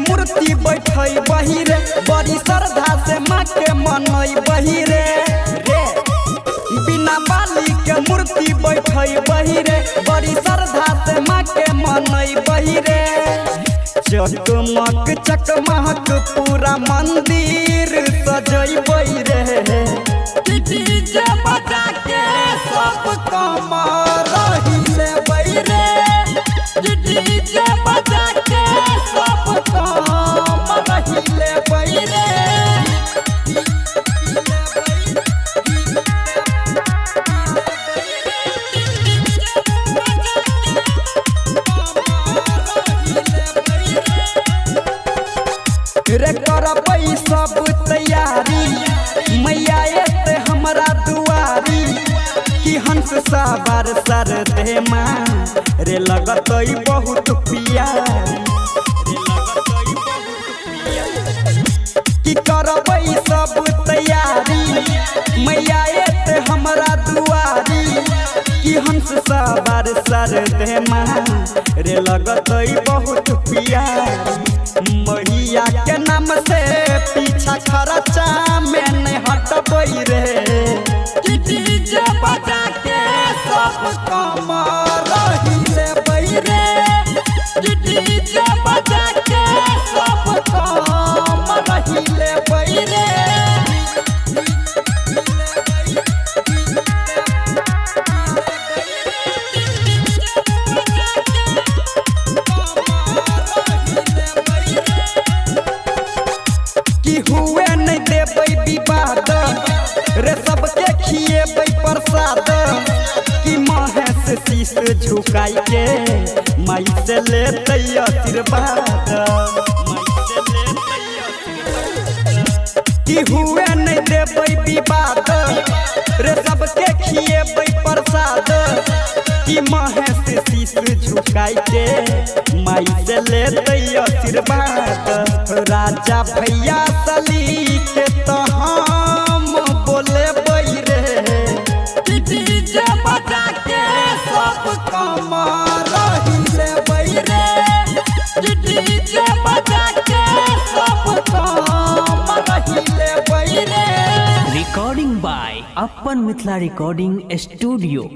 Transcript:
मूर्ति बैठई बहिरे बड़ी श्रद्धा से माँ के मनई बहिरे रे बिना बाली के मूर्ति बैठई बहिरे बड़ी श्रद्धा से माँ के मनई बहिरे चकमक चकमक पूरा मंदिर सजई बहिरे डीजे बजा के सब कमर रहिले बहिरे डीजे बजा के सब कमर रहिले बहिरे रे करबै सब तैयारी मैया एते हमरा दुआरी कि हंस सवार सर दे माँ रे लगतई बहुत प्यारी कि करबै सब तैयारी मैया एते हमरा दुआरी कि हंस सवार सर दे माँ रे लगतई बहुत प्यारी मैया के नाम से पीछा खर्चा में नहीं हटबै रे डीजे बजा के सब कमर रहिले बहिरे डीजे बजा के सब कमर रहिले बहिरे हुए नहीं देबै विवाद रे सबके खिएबै प्रसाद कि माहे से शीश झुकाई के माई से लेतै आशीर्वाद कि हुए नहीं देबै विवाद रे सबके खिएबै प्रसाद कि माहे से शीश झुकाई के माई से लेतै आशीर्वाद राजा भैया सली के तो हम बोले बहिरे डीजे बजा के सब कमर रहिले बहिरे डीजे बजा के सब कमर रहिले बहिरे रिकॉर्डिंग बाय अपन मिथिला रिकॉर्डिंग स्टूडियो।